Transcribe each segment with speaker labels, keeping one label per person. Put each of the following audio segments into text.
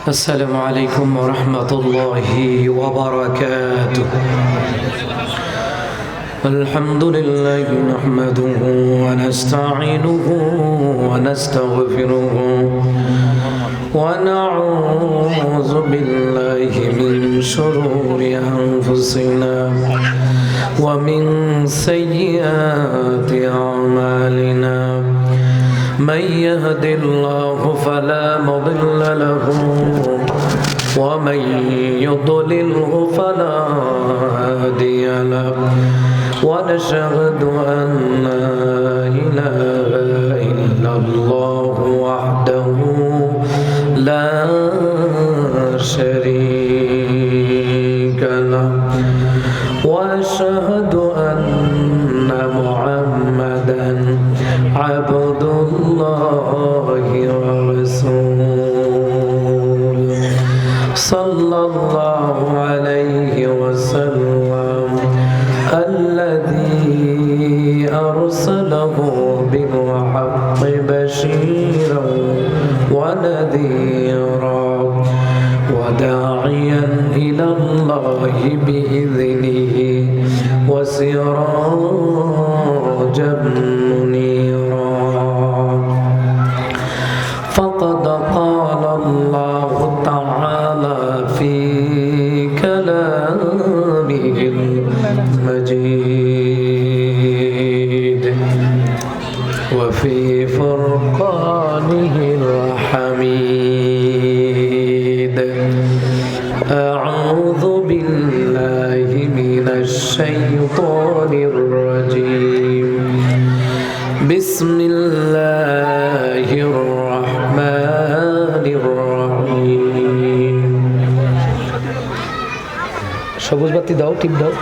Speaker 1: السلام عليكم ورحمة الله وبركاته. الحمد لله نحمده ونستعينه ونستغفره ونعوذ بالله من شرور أنفسنا ومن سيئات أعمالنا. من يهد الله فلا مضل له ومن يضلله فلا هادي له ونشهد أن لا إله إلا الله وحده لا شريك له وأشهد أن محمدا عبد الله ورسوله صلى الله عليه وسلم الذي أرسله بالحق بشيرا ونذيرا وداعيا إلى الله بإذنه وسراجا منيرا. فقد قال الله تعالى في كلامه المجيد وفي فرقانه الحميد. أعوذ بالله من الشيطان الرجيم. بسم الله الرحمن الرحيم. সবুজ বাতি দাও, টিপ দাও।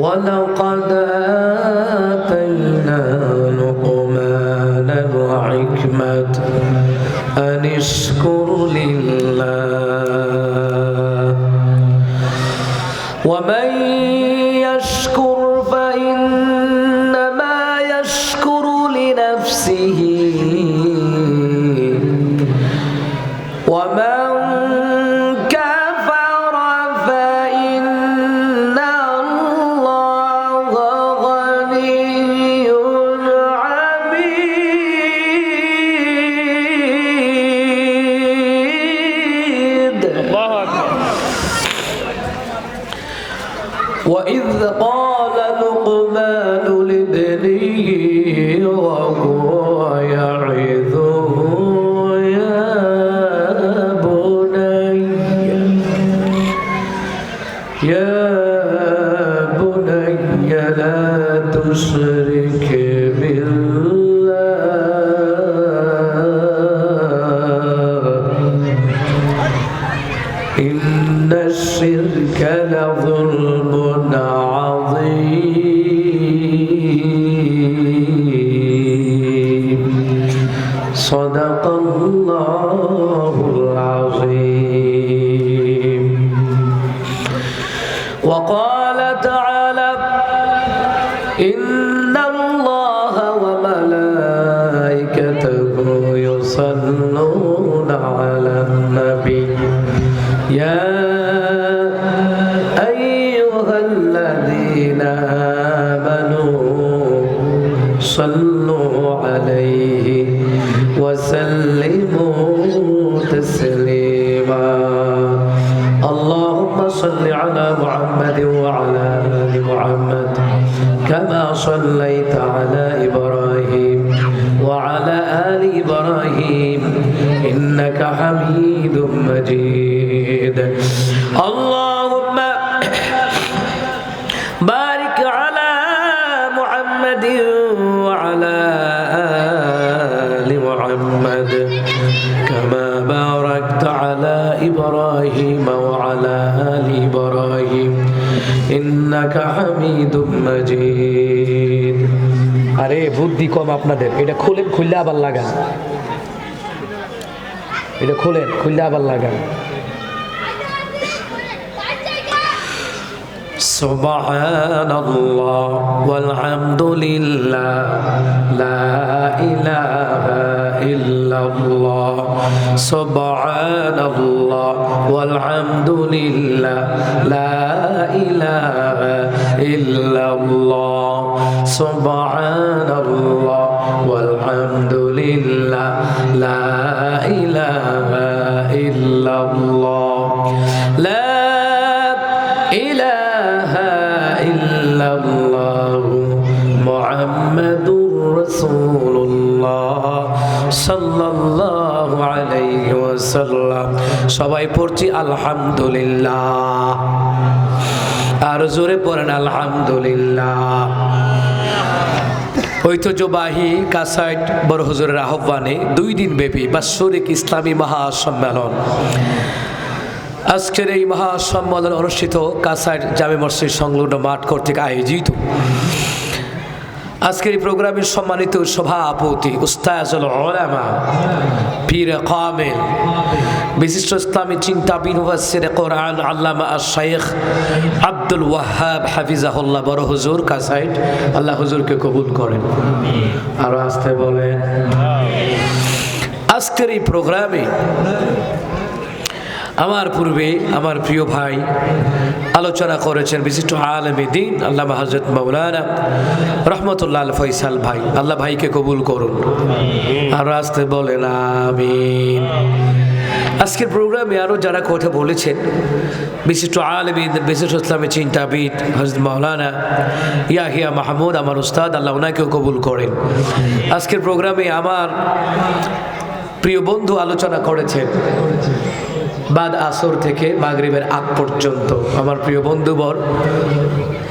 Speaker 1: ولقد آتينا لقمان الحكمة أن اشكر لله ومن يشكر فإنما يشكر لنفسه ومن كفر فإن الله غني حميد. وإذ قال لقمان لابنه وهو يعظه يا بني لا تشرك بالله إن الشرك لظلم عظيم. صدق الله العظيم. وقال تعالى إن الله وملائكته يصلون على النبي يا أيها الذين آمنوا صلوا عليه وسلموا تسليما. اللهم صل على محمد وعلى آل محمد كما صليت على إبراهيم وعلى آل إبراهيم إنك حميد مجيد. اللهم بارك على محمد وعلى آل محمد كما باركت على إبراهيم وعلى آل إبراهيم إنك حميد مجيد. আরে বুদ্ধি কম আপনাদের। এটা খুলেন, খুললে আবার লাগান। এটা খুলেন, খুললে আবার লাগান। সুবহানাল্লাহ ওয়ালহামদুলিল্লাহ লা ইলাহা ইল্লাল্লাহ সুবহানাল্লাহ ওয়ালহামদুলিল্লাহ লা ইলাহা ইল্লাল্লাহ সুবহানাল্লাহ ওয়ালহামদুলিল্লাহ লা ইলাহা ইল্লাল্লাহ লা ইলাহা ইল্লাল্লাহ মুহাম্মাদুর রাসূলুল্লাহ সাল্লাল্লাহু আলাইহি ওয়াসাল্লাম। সবাই পড়ছি আলহামদুলিল্লাহ, আর জোরে পড়েন আলহামদুলিল্লাহ। ঐতিহ্যবাহী কাসাইট বড় হুজুরের আহ্বানে 2 দিন ব্যাপী বাৎসরিক ইসলামী মহাসম্মেলন। আজকের এই মহাসম্মেলন অনুষ্ঠিত কাসাইট জামে মসজিদ সংলগ্ন মাঠ কর্তৃক আয়োজিত। আজকের এই প্রোগ্রামের সম্মানিত সভাপতি উস্তাজুল উলামা পীর কামেল বিশিষ্ট ইসলামী চিন্তাবিদ মুফাসসির কোরআন আল্লামা আশ-শাইখ আব্দুল ওয়াহাব হাফিজাহুল্লাহ বড় হুজুর কাসাইট, আল্লাহ হুজুরকে কবুল করেন। আর আস্তে বলেন। আজকের এই প্রোগ্রামে আমার পূর্বে আমার প্রিয় ভাই আলোচনা করেছেন বিশিষ্ট আলেমে দ্বীন আল্লামা হযরত মাওলানা রহমতুল্লাহ আল ফয়সাল ভাই, আল্লাহ ভাইকে কবুল করুন। আর আস্তে বলেন আমিন। আজকের প্রোগ্রামে আরও যারা কথা বলেছেন বিশিষ্ট আলেমে বিশিষ্ট ইসলামী চিন্তাবিদ হযরত মাওলানা ইয়াহিয়া মাহমুদ আমার উস্তাদ, আল্লাহ ওনাকেও কবুল করেন। আজকের প্রোগ্রামে আমার প্রিয় বন্ধু আলোচনা করেছেন বাদ আসর থেকে মাগরিবের আগ পর্যন্ত। আমার প্রিয় বন্ধুবর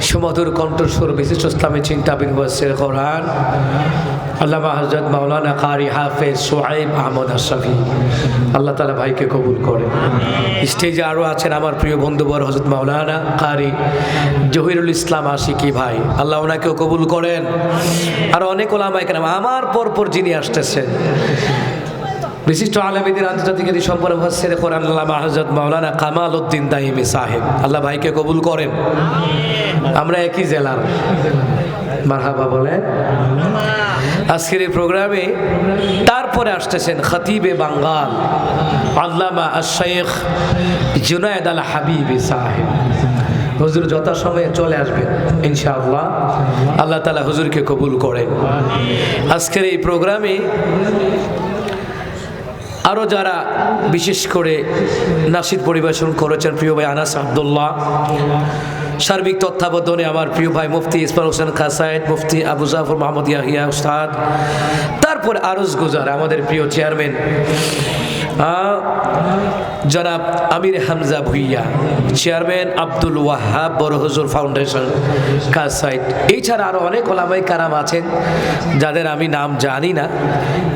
Speaker 1: সুমধুর কণ্ঠস্বর বিশিষ্ট ইসলামী চিন্তাবিদ মুফাসসির কোরআন আল্লামা হযরত মাওলানা কারি হাফেজ সোহাইব আহমদ আশরাফি, আল্লাহ তাআলা ভাইকে কবুল করেন। স্টেজে আরও আছেন আমার প্রিয় বন্ধুবর হযরত মাওলানা কারি জহিরুল ইসলাম আশিকি ভাই, আল্লাহ ওনাকেও কবুল করেন। আর অনেক ওলামায়ে কেরাম আমার পরপর যিনি আসতেছেন বিশিষ্ট আলেমীদের আন্তর্জাতিক সম্পর্ক মুফাসসির কোরআন আল্লামা হযরত মাওলানা কামাল উদ্দিন দাইমি সাহেব, আল্লাহ ভাইকে কবুল করেন। আমরা একই জেলার, মারহাবা বলে। আজকের এই প্রোগ্রামে তারপরে আসতেছেন খতিবে বাঙ্গাল আল্লামা আশ-শাইখ জুনায়েদ আল হাবিবি সাহেব। হুজুর যথাসময়ে চলে আসবেন ইনশাআল্লাহ, আল্লাহ তাআলা হুজুরকে কবুল করেন। আজকের এই প্রোগ্রামে আরও যারা বিশেষ করে নাশিদ পরিবেশন করেছেন প্রিয় ভাই আনাস আব্দুল্লাহ, সার্বিক তত্ত্বাবধানে আমার প্রিয় ভাই মুফতি ইসমাইল হোসেন কাসাইদ, মুফতি আবু জাফর মাহমুদ ইয়াহিয়া উস্তাদ, তারপর আরজ গুজার আমাদের প্রিয় চেয়ারম্যান জনাব আমির হামজা ভুইয়া, চেয়ারম্যান আব্দুল ওয়াহাব বড় হুজুর ফাউন্ডেশন কাসাইট। এছাড়া আরও অনেক ওলামায়ে কারাম আছেন যাদের আমি নাম জানি না,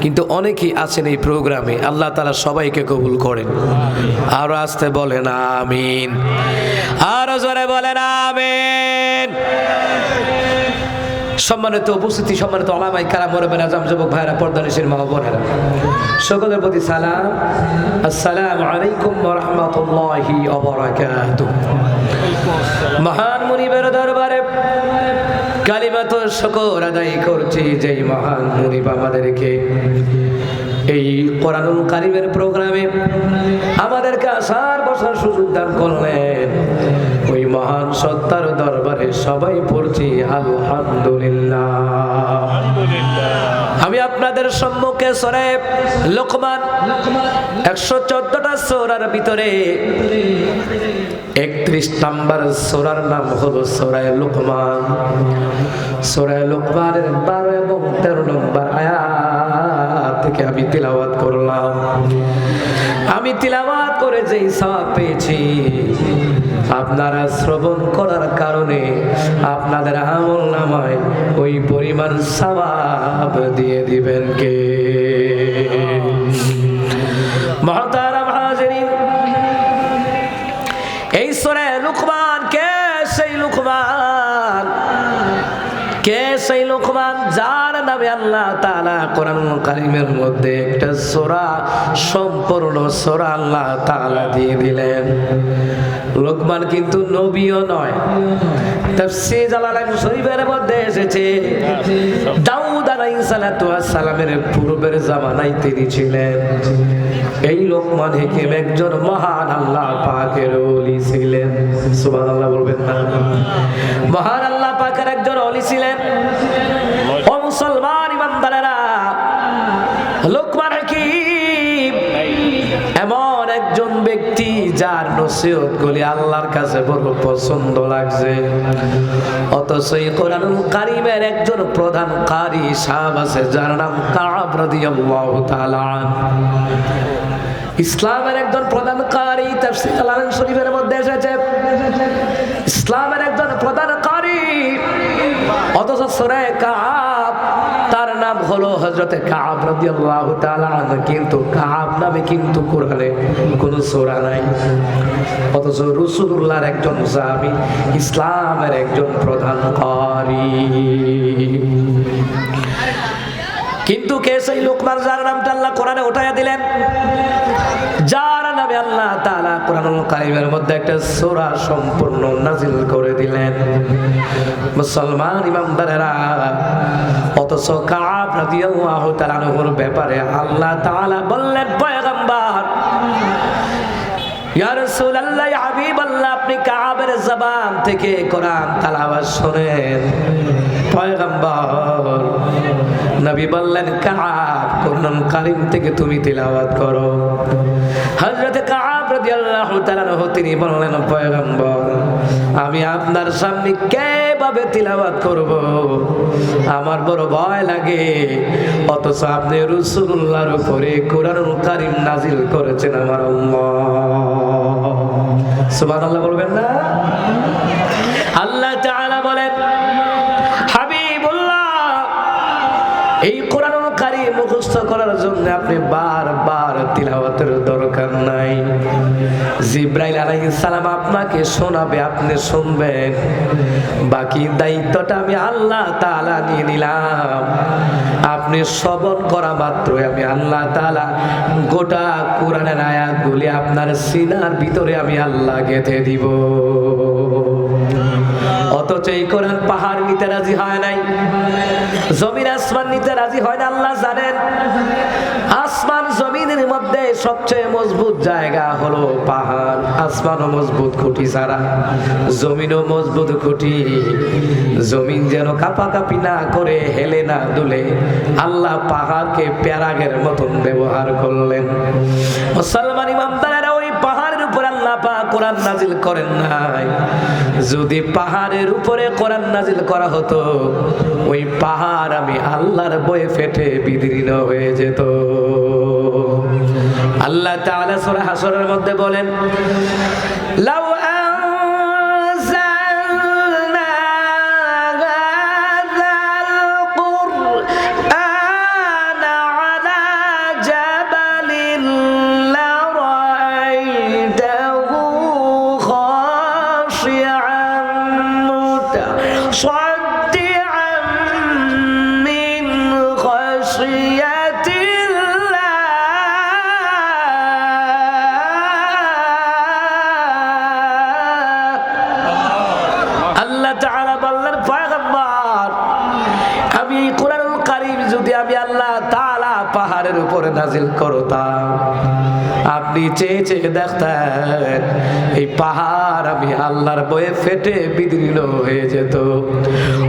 Speaker 1: কিন্তু অনেকেই আছেন এই প্রোগ্রামে। আল্লাহ তাআলা সবাইকে কবুল করেন। আরও আসতে বলেন আমিন, আরও জোরে বলেন আমিন। সম্মানিত উপস্থিতি, সম্মানিত ওলামায়ে কেরাম, মুরব্বিয়ান আজম, যুবক ভাইরা, পর্দানিশীন মা বোনেরা, সকলের প্রতি সালাম। আসসালামু আলাইকুম ওয়া রাহমাতুল্লাহি ওয়া বারাকাতুহু। মহান মুনিবের দরবারে কালিমাতু শুকর আদায় করছি, যেই মহান মুনিব আমাদেরকে এই কোরআনুল কারীমের প্রোগ্রামে আমাদেরকে আসার বসার সুযোগ দান করলেন। ওই মহান সত্তার দরবারে সবাই পড়ছি আলহামদুলিল্লাহ। আমি আপনাদের সম্মুখে সূরা লোকমান 114টা সূরার ভিতরে 31 নম্বর সূরার নাম হলো সূরা লোকমান। সূরা লোকমানের 12 এবং 13 নম্বর আয়াত থেকে আমি তিলাওয়াত করলাম। আমি তিলাওয়াত করে যেই সওয়াব পেয়েছি, আপনারা শ্রবণ করার কারণে আপনাদের আমলনামায় ওই পরিমাণ সওয়াব দিয়ে দিবেন কে? মুহতারাম হাজিরিন, এই সূরা লুকমান কে? সেই লুকমান কে সেই লোকমান যার নামে আল্লাহ তাআলা কোরআনুল কারীমের মধ্যে একটা সূরা, সম্পূর্ণ সূরা আল্লাহ তাআলা দিয়ে দিলেন। লোকমান কিন্তু নবীও নয়। তাফসীর জালালাইন শরীফের মধ্যে এসেছে দাউদ আলাইহিস সালাতু ওয়াস সালামের পূর্বের জামানায় তিনি ছিলেন। এই লোকমান হাকিম একজন মহান আল্লাহ পাকের ওলি ছিলেন। সুবহানাল্লাহ বলবেন না? মহান আল্লাহ পাকের একজন ওলি ছিলেন। ও মুসলমান ইমানদারেরা, লোকমান হাকিম এমন একজন ব্যক্তি যার নসিহতগুলি আল্লাহর কাছে বড় পছন্দ লাগছে, অথচ এই কোরআনুল কারীমের একজন প্রধান কারি সাহাব আছে যার নাম কাব রাদিয়াল্লাহু তাআলা আনহু। ইসলামের একজন প্রধান কারি, তাফসীর জালালাইন শরীফের মধ্যে এসেছে ইসলামের একজন প্রধান কারি, অথচ সূরা কাব তার নাম হলো হযরতে কাব রাদিয়াল্লাহু তাআলা আনহু, কিন্তু কাব নামে কিন্তু কোরআনে কোনো সূরা নাই। অথচ রাসূলুল্লাহর একজন সাহাবী, ইসলামের একজন প্রধান কারি। কিন্তু কে সেই লোকমান যার নামটা আল্লাহ কোরআনে উঠাইয়া দিলেন, যার নামে আল্লাহ তাআলা কোরআনুল কারীমের মধ্যে একটা সূরা সম্পূর্ণ নাজিল করে দিলেন। মুসলমান ইমানদারেরা, অথচ কাব রাদিয়াল্লাহু তাআলা আনহুর ব্যাপারে আল্লাহ তাআলা বললেন, পয়গম্বর ইয়া রাসূলুল্লাহ, ইয়া হাবিবাল্লাহ, আপনি কাবের জবান থেকে কোরআন তেলাওয়াত শুনেন। পয়গম্বর নবী বললেন, কাব কোরআন কারীম থেকে তুমি তেলাওয়াত করো। হযরত কাব রাদিয়াল্লাহু তাআলা আনহু তিনি বললেন, পয়গম্বর আমি আপনার সামনে কিভাবে তেলাওয়াত করব, আমার বড় ভয় লাগে। অথচ আপনি রাসূলুল্লাহর উপরে কোরআনুল কারীম নাজিল করেছেন আমার আল্লাহ। সুবহানাল্লাহ বলবেন না? আল্লাহ তাআলা বলেন, হাবিবুল্লাহ এই কোরআনুল কারীম মুখস্থ করার জন্য আপনি বারবার তিলাওয়াতের দরকার নাই। জিবরাইল আলাইহিস সালাম আপনাকে শোনাবে, আপনি শুনবেন, বাকি দায়িত্বটা আমি আল্লাহ তাআলা নিয়ে নিলাম। আপনি শ্রবণ করা মাত্রই আমি আল্লাহ তাআলা গোটা কোরআনের আয়াতগুলি আপনার সিনার ভিতরে আমি আল্লাহ গেঁথে দিব। অথচ এই কোরআন পাহাড় নিতে রাজি হয় নাই, জমিন আসমান নিতে রাজি হয় না। আল্লাহ জানেন আসমান জমিনের মধ্যে সবচেয়ে মজবুত জায়গা হলো পাহাড়। আসমানও মজবুত খুঁটি ছাড়া, জমিনও মজবুত খুঁটি। জমিন যেন কাঁপাকাঁপি না করে, হেলে না দুলে, আল্লাহ পাহাড়কে প্যারাগের মতন ব্যবহার করলেন। মুসলমান ইমানদারেরা, ওই পাহাড়ের উপর আল্লাহ পাক কোরআন নাজিল করেন নাই। যদি পাহাড়ের উপরে কোরআন নাজিল করা হতো, ওই পাহাড় আমি আল্লাহর বয়ে ফেটে বিদীর্ণ হয়ে যেত। আল্লাহ তাআলা সূরা হাসরের মধ্যে বলেন, লাউ আনজালনা হাযাল কুরআনা আলা জাবালিন লারাআইতাহু খাশিআন মুতাসাদ্দিআন মিন খাশিয়াতিল্লাহ। আল্লাহ তাআলা বললেন, পয়গম্বর আমি কোরআনুল কারীম যদি আমি আল্লাহ তাআলা পাহাড়ের উপরে নাজিল করতাম, আপনি চেয়ে চেয়ে দেখতেন এই পাহাড় আমি আল্লাহর বয়ে ফেটে বিদীর্ণ হয়ে যেত।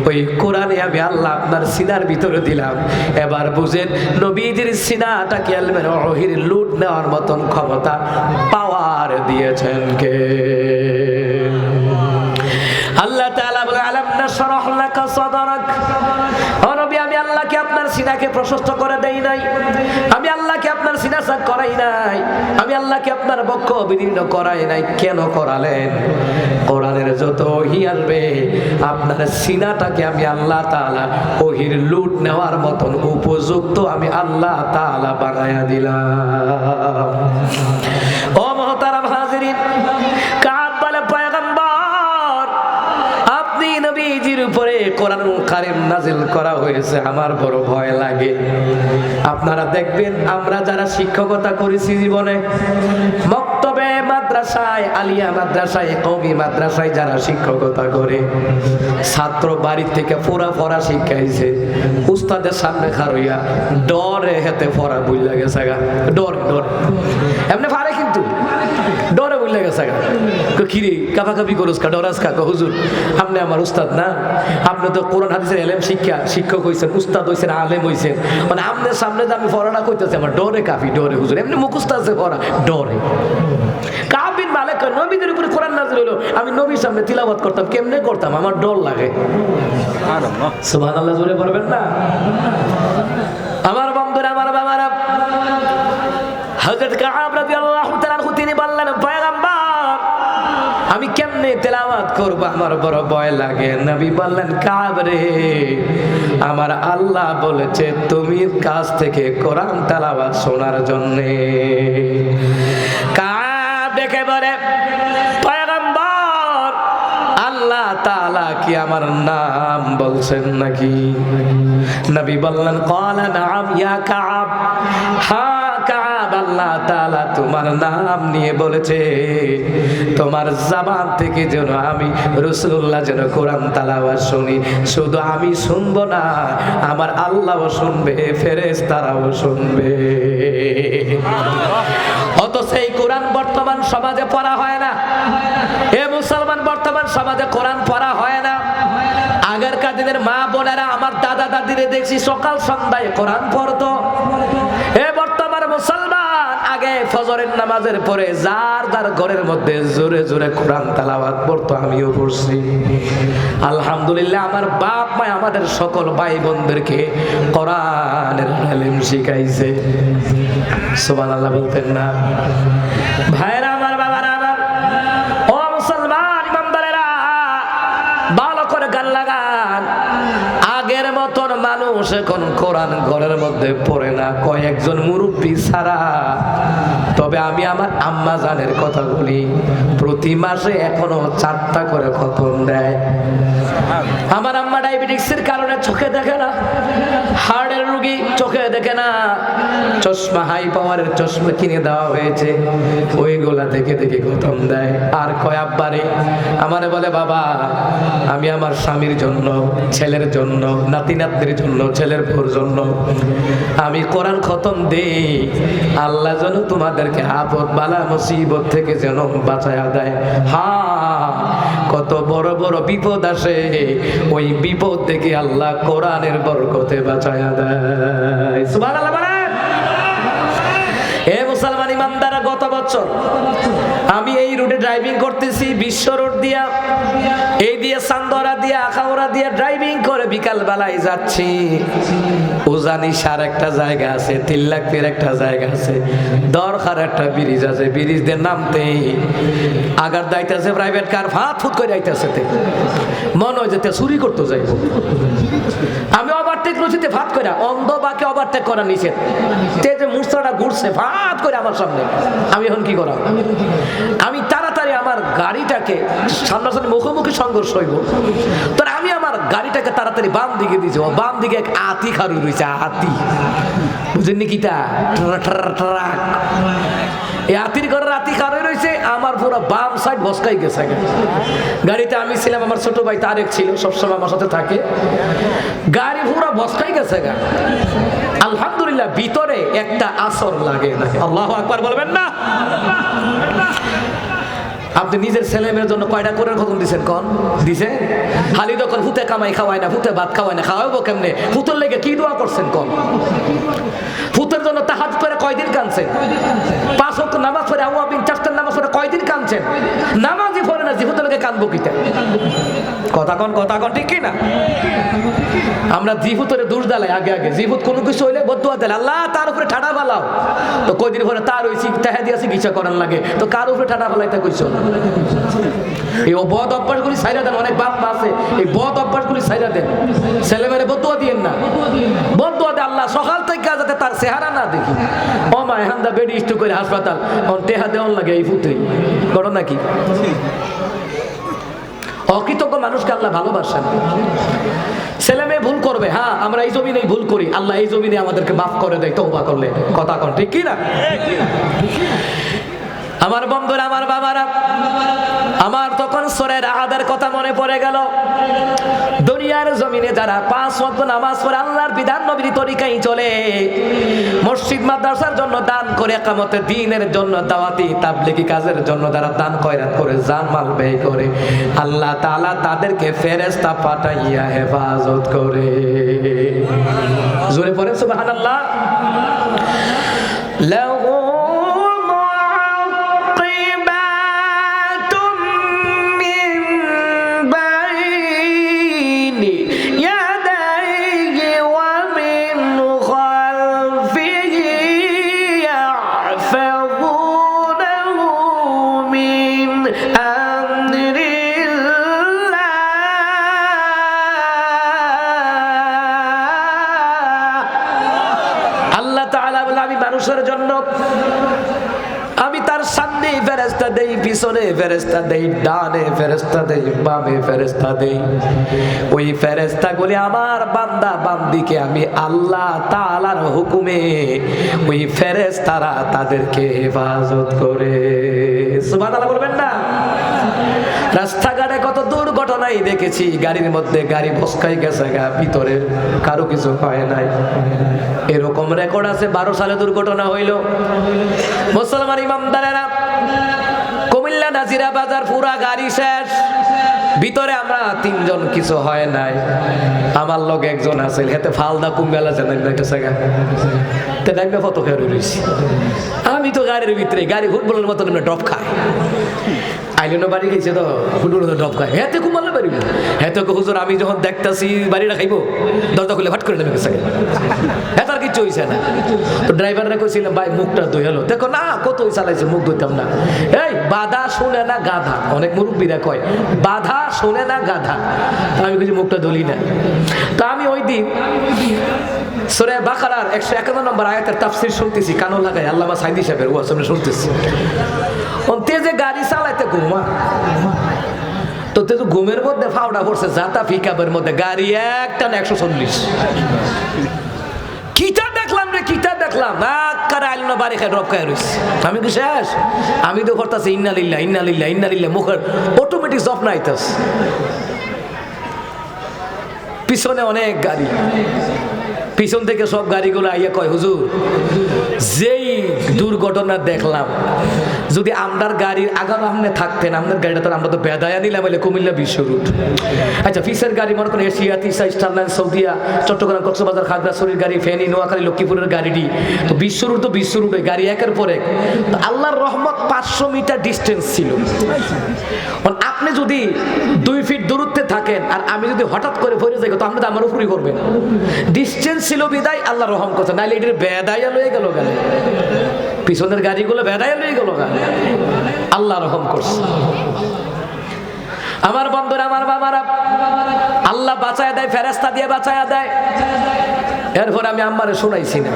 Speaker 1: ওই কোরআনে আমি আল্লাহ আপনার সিনার ভিতরে দিলাম। এবার বুঝেন নবীজির সিনাটাকে ইলমের ওহির লুট নেওয়ার মতন ক্ষমতা, পাওয়ার দিয়েছেন কে? আল্লাহ তাআলা বলে, আলাম নাশরাহ লাকা সাদরাক। ও নবী, আমি আল্লাহকে আপনার সিনাকে প্রশস্ত করে দেই নাই, আমি আল্লাহকে আপনার সিনা সাক করাই নাই, আমি আল্লাহকে আপনার বক্ষ বিদীর্ণ করাই নাই। কেন করালেন? কোরআনের যত ওহী আসবে আপনার সিনাটাকে আমি আল্লাহ তাআলা ওহীর লুট নেওয়ার মতন উপযুক্ত আমি আল্লাহ তাআলা বানায়া দিলাম। ও মুহতারাম হাজিরিন, কাব বলে, পয়গম্বর আপনি নবীজির উপরে কোরআনুল কারীম নাজিল করা হয়েছে, আমার বড় ভয় লাগে। আপনারা দেখবেন আমরা যারা শিক্ষকতা করেছি জীবনে, মক্তবে, মাদ্রাসায়, আলিয়া মাদ্রাসায়, কওমি মাদ্রাসায় যারা শিক্ষকতা করে, ছাত্র বাড়ি থেকে পুরা পড়া শিখাইছে, উস্তাদের সামনে খারইয়া ডরে হেতে পড়া বুঝলা গেছে গা, ডর ডর এমনি পারে কিন্তু ডরে বুঝলা গেছে গা। কিরে কাপাকাপি করুস কা, ডরাস কা? হুজুর আপনি আমার উস্তাদ না, আপনি তো কোরআন হাদিসের এলেম শিক্ষক হয়েছেন, উস্তাদ হয়েছেন, আলেম হয়েছেন, মানে আপনার সামনে যে আমি পড়াটা করতেছি আমার ডরে কাফি, ডরে হুজুর, এমনি মুখস্থ আছে পড়া, ডরে। কাব বিন মালিক নবীদের উপরে কোরআন নাযিল হলো, আমি নবীর সামনে তিলাওয়াত করতাম, কেমনে করতাম, আমার ডর লাগে। সুবহানাল্লাহ জোরে পড়বেন না? আমার বন্ধুরা, আমার বাবারা, হযরত কাব রাদিয়াল্লাহু তাআলা তিনি বললেন, পয়গম্বর আমি কেমনে তেলাওয়াত করব, আমার বড় ভয় লাগে। নবী বললেন, কাব রে, আমার আল্লাহ বলেছে তুমি কাছ থেকে কোরআন তেলাওয়াত শোনার জন্য। কাব দেখে বলে, পয়গম্বর আল্লাহ তাআলা কি আমার নাম বলছেন নাকি? নবী বললেন, ক্বালা নাআম ইয়া কাব, হ্যাঁ কাব, আল্লাহ তাআলা তোমার নাম নিয়ে বলেছে, তোমার জবান থেকে যেন আমি রাসূলুল্লাহ যেন কোরআন তেলাওয়াত শুনি। শুধু আমি শুনবো না, আমার আল্লাহও শুনবে, ফেরেশতারাও শুনবে। অত সেই কোরআন বর্তমান সমাজে পড়া হয় না। এ মুসলমান, বর্তমান সমাজে কোরআন পড়া হয় না। আগেরকার দিনের মা বোনেরা, আমার দাদা দাদিরে দেখছি সকাল সন্ধ্যায় কোরআন পড়তো। এ বর্তমান মুসলমান, আগে ফজরের নামাজের পরে যার যার ঘরের মধ্যে জোরে জোরে কোরআন তেলাওয়াত পড়তো, আমিও পড়ছি। আলহামদুলিল্লাহ, আমার বাপ মা আমাদের সকল ভাই বোনদেরকে কোরআনের ইলম শিখাইছে। সুবহানাল্লাহ বলতেন না? ভাইরা আমার, বাবারা আমার, ও মুসলমান ইমানদারেরা, ভালো করে গান লাগান। আগের মতন মানুষ এখন কোরআন ঘরের মধ্যে পড়ে না, কয়েকজন মুরব্বী ছাড়া। তবে আমি আমার আম্মা জানের কথা বলি, প্রতি মাসে এখনো 4টা করে খতম দেয়। আমার আম্মা ডায়াবেটিক্সের কারণে চোখে দেখে না, হার্টের রোগী, চোখে দেখে না, চশমা, হাই পাওয়ারের চশমা কিনে দেওয়া হয়েছে, ওইগুলা দেখে দেখে খতম দেয়। আর কয় আব্বারে আমারে বলে, বাবা আমি আমার স্বামীর জন্য, ছেলের জন্য, নাতি নাতনির জন্য, ছেলের বউর জন্য আমি কোরআন খতম দেই, আল্লাহ যেন তোমাদেরকে আপদ বালা মুসিবত থেকে যেন বাঁচায়া দেয়। হ্যাঁ, কত বড় বড় বিপদ আসে, ওই বিপদ থেকে আল্লাহ কোরআনের বরকতে বাঁচায়া দেয়। সুবহানাল্লাহ বলেন। এ মুসলমান ইমানদাররা, গত বছর আমি এই রুটে ড্রাইভিং করতেছি, বিশ্ব রোড দিয়া, এই দিয়ে চান্দরা দিয়া, আখাউড়া দিয়া ড্রাইভিং করে বিকাল বেলায় যাচ্ছি। উজানিসার একটা জায়গা আছে, তিল্লাকপের একটা জায়গা আছে, দরখার একটা ব্রিজ আছে, ব্রিজ দিয়ে নামতেই আগার দাইতেছে প্রাইভেট কার, ফাঁত ফুট করে আইতেছে, মনে হয় যেতে চুরি করতে যাইব। আমি ওভারটেক রুচিতে ফাঁত করে, অন্ধ বাকে ওভারটেক করা নিষেধ, যে মূর্ছাটা ঘুরছে ফাঁত করে আমার সামনে। আমি এখন কি করা, আমি তাড়াতাড়ি আমার গাড়িটাকে, সামনাসামনি মুখোমুখি সংঘর্ষ হইব, তো আমি আমার গাড়িটাকে তাড়াতাড়ি বাম দিকে দিয়েছি। বাম দিকে এক হাতি খারু রয়েছে, হাতি, বুঝেননি কিটা, ট্রাক, এই হাতির ঘরে হাতি খারু রয়েছে, আমার পুরো বাম সাইড বসকাই গেছে। গাড়িতে আমি ছিলাম, আমার ছোট ভাই তারেক ছিল, সবসময় আমার সাথে থাকে, গাড়ি পুরো বসকাই গেছে। আলহামদুলিল্লাহ, ভিতরে একটা আসর লাগে না। আল্লাহু আকবার বলবেন না? আপনি নিজের ছেলে মেয়ের জন্য কয়টা করে খতম দিচ্ছেন? কোন দিছে? খালি তখন ফুতে কামাই খাওয়ায় না, ফুতে ভাত খাওয়ায় না, খাওয়াবো কেমনে? ফুতের লেগে কি দোয়া করছেন? কোন ফুতের জন্য তাহাজ্জুদ করে কয়দিন কাঁদছেন? 5 ওয়াক্ত নামাজ পড়ে, আওয়াবিন 4টা নামাজ পড়ে কয়দিন কাঁদছেন? নামাজই পড়ে না, জিহুতের লেগে কাঁদবো কিটা? কথা কন, ঠিক কি না? আমরা জিহুতের দোষ দালাই, আগে আগে জিহুত কোনো কিছু হইলে বদুয়া দেয়, আল্লাহ তার উপরে ঠাডা ফালাও, তো কয়দিন পরে তার হইছি তাহা দিয়ে চিকিৎসা করার লাগে, তো কার উপরে ঠাডা ফালাইতে কইছো? এই বদ অভ্যাসগুলি ছাইরা দেন, অনেক বাপ মা আছে, এই বদ অভ্যাসগুলি ছাইরা দেন, ছেলে মেয়েরে বদুয়া দিয়েন না, বদুয়া দে আল্লাহ সকাল থেকে যাতে তার চেহারা না দেখি। ও মা এখানটা বেডি স্টু করে হাসপাতাল, টেহা দেওয়ান লাগে এই ফুটে করো নাকি? অকৃতজ্ঞ মানুষকে আল্লাহ ভালোবাসেন। ছেলে মেয়ে ভুল করবে, হ্যাঁ আমরা এই জমিনে ভুল করি, আল্লাহ এই জমিনে আমাদেরকে মাফ করে দেয় তওবা করলে। কথা কোন ঠিক কি না? আমার বন্ধুরা, আমার বাবারা, আমার তখন সূরা রা'দের কথা মনে পড়ে গেল। দুনিয়ার জমিনে যারা 5 ওয়াক্ত নামাজ পড়ে, আল্লাহর বিধান নবীর তরিকায় চলে, মসজিদ মাদ্রাসার জন্য দান করে, ইকামতে দ্বীনের জন্য, দাওয়াতি তাবলীগী কাজের জন্য যারা দান খয়রাত করে, জান মাল ব্যয় করে, আল্লাহ তাআলা তাদেরকে ফেরেশতা পাঠাইয়া হেফাজত করে। জোরে পড়ে সুবহানাল্লাহ। লাহু আমি তার সামনে ফেরেশতা দেই, পিছনে ফেরেশতা দেই, ডানে ফেরেশতা দেই, বামে ফেরেশতা দেই। ওই ফেরেশতাগুলি আমার বান্দা বান্দিকে আমি আল্লাহ তাআলার হুকুমে ওই ফেরেশতারা তাদেরকে হেফাজত করে। সুবহানাল্লাহ বলবেন না? রাস্তাঘাটে কত দুর্ঘটনাই দেখেছি, গাড়ির মধ্যে গাড়ি বসকাই গেছে, ভিতরে কারো কিছু হয় নাই। এরকম রেকর্ড আছে। 12 সালে দুর্ঘটনা হইল। মুসলমান ইমামদারেরা, কুমিল্লা নাজিরা বাজার পুরা গাড়ি শেষ, ভিতরে আমরা 3 জন, কিছু হয় নাই। আমার লোক একজন আছে, হেতে ফালদা কুম্বেলা জানেন না, এটা জায়গা তে নাইমে ফটো খেয়ে রইছি। আমি তো গাড়ির ভিতরে, গাড়ি ফুটবলের মতন ড্রপ খায়। আইলেনো বাড়ি গেছে তো ফুটবলের ড্রপ খায়, হেতে কুমালে বাড়ি, হেতে হুজুর আমি যখন দেখতাছি বাড়িটা খাইবো, দরজা খুলে ফাট করে নেমে গেছে। হ্যাঁ তার কিচ্ছু হয়েছে না। তো ড্রাইভাররা কইছিলাম ভাই মুখটা ধুইলো, দেখো না কতই চালাইছে, মুখ ধুইতাম না। এই বাধা শুনে না গাধা, অনেক মুরব্বীরা কয় বাধা শুনে না গাধা। আমি কিছু মুখটা ধুলি না। তা আমি ওই দিন সূরা বাকারার 151 নম্বর আয়াতের তাফসীর শুনতেছি, কানো লাগাই আল্লামা সাইদি সাহেবের ওয়াজ আমরা শুনতেছি। তেজে গাড়ি চালাইতে ঘুমা, তো তেজে ঘুমের মধ্যে ফাউডা পড়ছে, জাতা পিকআপের মধ্যে গাড়ি একটা 140। কিটা দেখলাম রে, কিটা দেখলাম, আকারে আইলো বাড়ি খায় ড্রপ খায় রইছে। আমি কি শেষ? আমি তো করতেছি ইন্না লিল্লাহ ইন্না লিল্লাহ ইন্না লিল্লাহ, মুখের অটোমেটিক জব নাইতাস। পিছনে অনেক গাড়ি, পিছন থেকে সব গাড়িগুলো আইয়া কয় হুজুর যেই দুর্ঘটনা দেখলাম, যদি আমরার গাড়ির আগাম সামনে থাকতেন, আমাদের গাড়িটা তো আমরা তো বেদায়া নিলাম বলে কুমিল্লা বিশ্ব রুট। আচ্ছা পিসের গাড়ি মনে করেন এশিয়া, তিসা, স্টারলাইন, সৌদিয়া, চট্টগ্রাম, কক্সবাজার, খাগড়াছড়ির গাড়ি, ফেনী, নোয়াখালী, লক্ষ্মীপুরের গাড়িটি, তো বিশ্ব রুট তো বিশ্ব রুটে গাড়ি একের পর এক। তো আল্লাহর রহমত 500 মিটার ডিস্টেন্স ছিল। আপনি যদি 2 ফিট দূরত্বে থাকেন আর আমি যদি হঠাৎ করে পড়ে যাই, তো আপনি তো আমার উপরই করবেন। ডিস্টেন্স ছিল বিদায় আল্লাহ রহম করছে, নাইলে এটির বেদায়া লয়ে গেল গেলে, পিছনের গাড়িগুলো বেদায়া লয়ে গেল গেলে, আল্লাহ রহম করছে। আমার বন্ধুরা, আমার বাবারা, আল্লাহ বাঁচায় দেয়, ফেরেশতা দিয়ে বাঁচায় দেয়। এরপর আমি আম্মারে শোনাইছি না,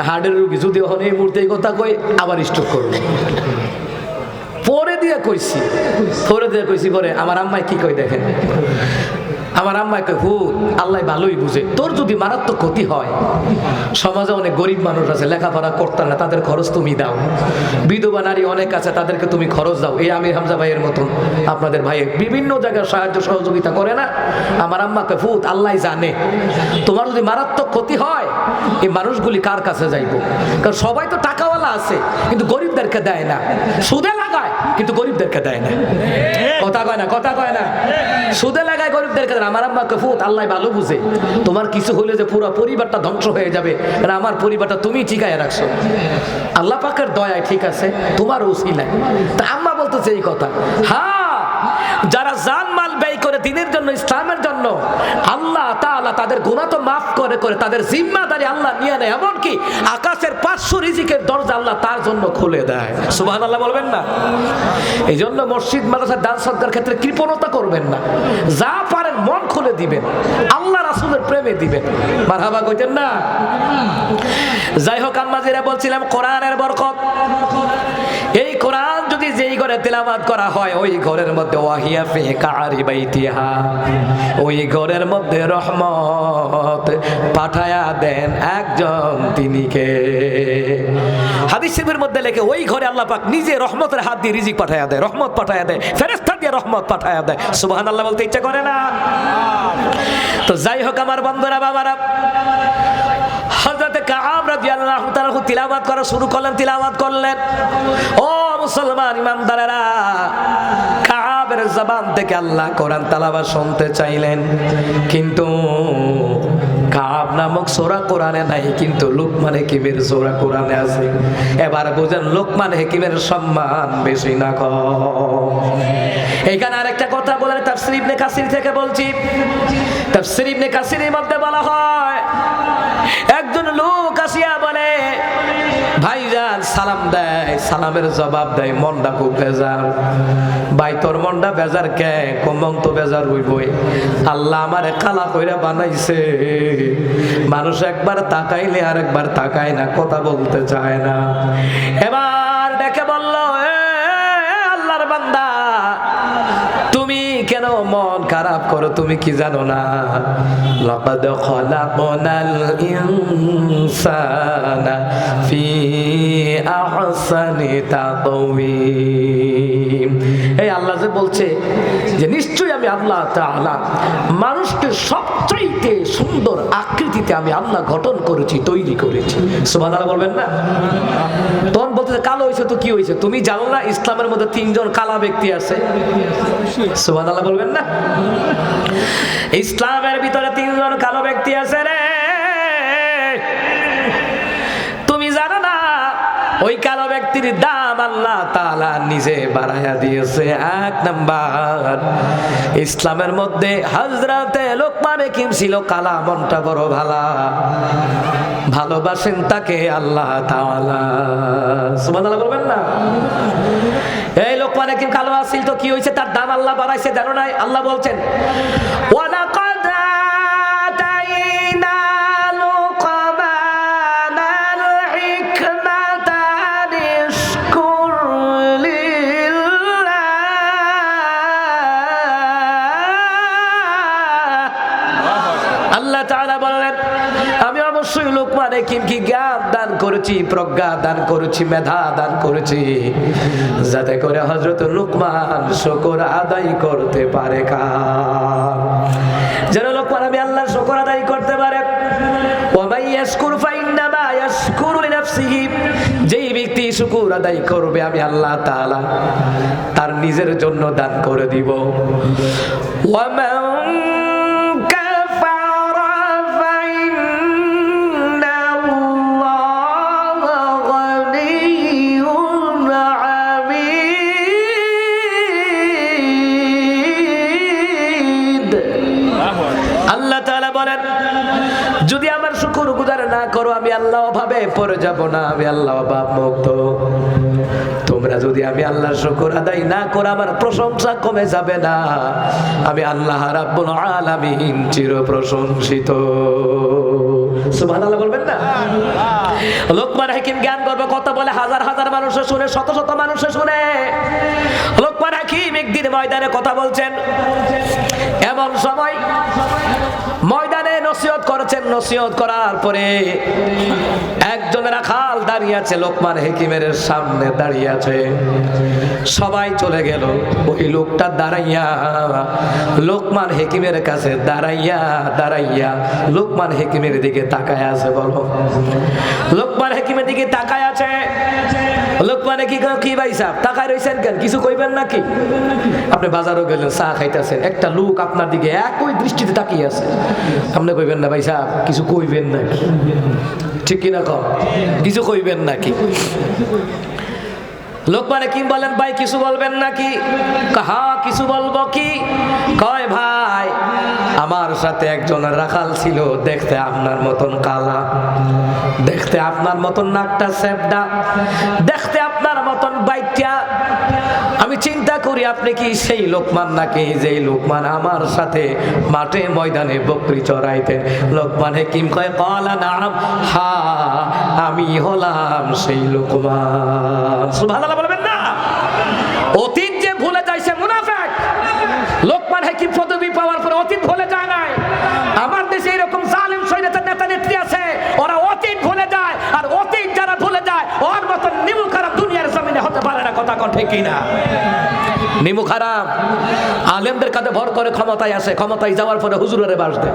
Speaker 1: হার্টের রোগী যদি ওখানে এই মুহূর্তে এই কথা কই আবার স্ট্রোক করবে, পরে দিয়ে কইছি, পরে আমার আম্মাই কি কই দেখেন, আমার আম্মাই কই হুত আল্লাহ ভালোই বুঝে, তোর যদি মারাত্মক ক্ষতি হয়, সমাজে অনেক গরিব মানুষ আছে লেখাপড়া করতে না, তাদের খরচ তুমি দাও, বিধবা নারী অনেক আছে তাদেরকে তুমি খরচ দাও। এই আমির হামজা ভাইয়ের মতন আপনাদের ভাই বিভিন্ন জায়গায় সাহায্য সহযোগিতা করে না। আমার আম্মা কই হুত আল্লাহ জানে, তোমার যদি মারাত্মক ক্ষতি হয় এই মানুষগুলি কার কাছে যাইবো? কারণ সবাই তো টাকাওয়ালা আছে কিন্তু গরিবদেরকে দেয় না, সুদে লাগায় কিন্তু গরিবদেরকে দেয় না। কথা কয় না, কথা কয় না, সুদে লাগায় গরিবদেরকে। আমার আম্মা কফুত আল্লাহ ভালো বুঝে, তোমার কিছু হলে যে পুরো পরিবারটা ধ্বংস হয়ে যাবে, কারণ আমার পরিবারটা তুমি ঠিকায় রাখছো, আল্লাহ পাকের দয়ায় ঠিক আছে, তোমার উসিলায়। তা আম্মা বলতেছে এই কথা। হ্যাঁ, যারা জান মাল ব্যয় করে দিনের জন্য, ইসলামের জন্য, আল্লাহ তাআলা তাদের গুনাহ তো মাফ করে করে তাদের জিম্মাদারি আল্লাহ নিয়ে নেয়। এমনকি আকাশের 500 রিজিকের দরজা আল্লাহ তার জন্য খুলে দেয়। সুবহানাল্লাহ বলবেন না? এই জন্য মসজিদ মাদ্রাসা দান সদকার ক্ষেত্রে কৃপণতা করবেন না, যা পারেন মন খুলে দিবেন, আল্লাহ রাসূলের প্রেমে দিবেন। মারহাবা কইতেন না? যাই হোক, আম্মা যেটা বলছিলাম কোরআনের বরকত, এই কোরআন যদি যেই ঘরে ঘরে তিলাওয়াত করা হয়, ওই ঘরের মধ্যে ওয়াহিয়া ফি কারি বাইতিহা, ওই ঘরের মধ্যে রহমত পাঠায়া দেন একজন, তিনি কে? হাদিস শরীফের মধ্যে লেখে ওই ঘরে আল্লাহ পাক নিজে রহমতের হাত দিয়ে রিজিক পাঠায়া দেয়, রহমত পাঠায়া দেয়, ফেরেশতা দিয়ে রহমত পাঠায়া দেয়। সুবহানাল্লাহ বলতে ইচ্ছা করে না? তো যাই হোক আমার বন্ধুরা, বাবারা, হযরত কাব রাদিয়াল্লাহু তাআলা তিলাওয়াত করা শুরু করলেন, তিলাওয়াত করলেন। ও মুসলমান ইমানদারেরা, কাবের জবান থেকে আল্লাহ কোরআন তেলাওয়াত শুনতে চাইলেন, কিন্তু কাব নামক সূরা কোরআনে নাই, কিন্তু লুকমান হাকিমের সূরা কোরআনে আছে। এবার বুঝেন লুকমান হাকিমের সম্মান বেশি না কম। এইখানে আরেকটা কথা বলেন, তাফসীর ইবনে কাসির থেকে বলছি। তাফসীর ইবনে কাসিরের মধ্যে বলা হয়, একজন লোক আসিয়া বলে, ভাইজান সালাম দেয়, সালামের জবাব দেয়, মনটা খুব বেজার। ভাই তোর মনটা বেজার কে? কমন তো বেজার হইবই, আল্লাহ আমারে কালা কইরা বানাইছে, মানুষ একবার তাকাইলে আর একবার তাকায় না, কথা বলতে চায় না। এবার ডেকে বলল, আল্লাহর বান্দা, তুমি কেন মন খারাপ করো? তুমি কি জানো না, লাকাদ খালাকনাল ইনসানা ফি আহসানি তাকওয়িম। এই আল্লাহ যে বলছে যে নিশ্চয়ই আমি আল্লাহ তাআলা মানুষকে সবচাইতে সুন্দর আকৃতিতে আমি আল্লাহ গঠন করেছি, তৈরি করেছি। সুবহানাল্লাহ বলবেন না? তখন বলতে কালো হয়েছে তো কি হয়েছে? তুমি জানো না ইসলামের মধ্যে 3 জন কালা ব্যক্তি আছে? সুবহানাল্লাহ বলবেন না? ইসলামের ভিতরে 3 জন কালো ব্যক্তি আছে রে। তুমি জানো না ওই কালো ব্যক্তির দাম আল্লাহ তাআলা নিজে বাড়ায়া দিয়েছে। 1 নাম্বার, ইসলামের মধ্যে হযরতে লোকমান হাকিম ছিল কালা, মনটা বড় ভালা, ভালোবাসেন তাকে আল্লাহ তাআলা। সুবহানাল্লাহ বলবেন না? এই লোকমান হাকিম কালো আছিল তো কি হয়েছে? তার দাম আল্লাহ বাড়াইছে, জানো না? আল্লাহ বলছেন, ওয়ালাকাদ আতাইনা লুকমানাল হিকমাতা নিশকুর লিল্লাহ। আল্লাহ তাআলা বলেন, আমি অবশ্যই লোকমান হাকিমকে জ্ঞান দান করেছি, প্রজ্ঞা দান করেছি, মেধা দান করেছি, যাতে করে হযরত লোকমান শুকর আদায় করতে পারে। যেন লোকমান আমি আল্লাহর শুকর আদায় করতে পারে। ওয়া মান ইয়াশকুর ফাইন্নামা ইয়াশকুরু লিনাফসিহি, যেই ব্যক্তি শুকর আদায় করবে আমি আল্লাহ তাআলা তার নিজের জন্য দান করে দিব। ওয়া মান যদি আমার শুকর গুজার না করো আমি আল্লাহ অভাবে পড়ে যাব না, আমি আল্লাহ অভাব মুক্ত। তোমরা যদি আমি আল্লাহর শুকর আদায় না করো আমার প্রশংসা কমে যাবে না, আমি আল্লাহ রাব্বুল আলামিন চির প্রশংসিত। সুবহানাল্লাহ বলবেন না? লোকমান হাকিম জ্ঞান গর্ব কথা বলে, হাজার হাজার মানুষে শুনে, শত শত মানুষে শুনে। লোকমান হাকিম একদিন ময়দানে কথা বলছেন, এমন সময় ময়দানে নসিহত করেছেন। নসিহত করার পরে একজন রাখাল দাঁড়িয়ে আছে, লোকমান হাকিমের সামনে দাঁড়িয়ে আছে। সবাই চলে গেল, ওই লোকটা দাঁড়াইয়া লোকমান হাকিমের কাছে দাঁড়াইয়া লোকমান হাকিমের দিকে তাকায় আছে। বলো, লোকমান হাকিমের দিকে তাকায় আছে। লোকমানে কি ভাই সাহেব তাকায় রইছেন কেন? কিছু কইবেন নাকি? আপনি বাজারও গেলেন, চা খাইতেছেন, একটা লোক আপনার দিকে একই দৃষ্টিতে তাকিয়ে আছে, আপনি কইবেন না ভাই সাহেব কিছু কইবেন নাকি? ঠিক কিনা কম? কিছু কইবেন নাকি? লোকমান হাকিম বলেন, ভাই কিছু বলবেন নাকি? হ্যাঁ কিছু বলবো। কি কয়? ভাই আমার সাথে একজন রাখাল ছিল, দেখতে আপনার মতন কালা, দেখতে আপনার মতন নাকটা সেপডা, দেখতে আপনার মতন বাইটা। আমি চিন্তা করি আপনি কি সেই লোকমান নাকি যেই লোকমান আমার সাথে মাঠে ময়দানে বকরি চড়াইতেন? লোকমান হাকিম কয়, ক্বালা নাআম, হ্যাঁ আমি হলাম সেই লোকমান। সুবহানাল্লাহ বলবেন না? অতীত যে ভুলে যায় সে মুনাফিক। লোকমান হাকিম পদবি পাওয়ার পর অতীত ভুলে যায় নাই। আমার দেশে এরকম জালিম শৈতান নেতা নেত্রী আছে, ওরা অতীত ভুলে যায়। আর অতীত যারা ভুলে যায় ওর মত নিমু খারাপ দুনিয়ার জমিনে হতে পারে না। কথা কোন ঠিক কিনা? নিমু খারাপ আলেমদের কাছে ভর করে ক্ষমতায় আসে, ক্ষমতায় যাওয়ার পরে হুজুরের বাস দেয়।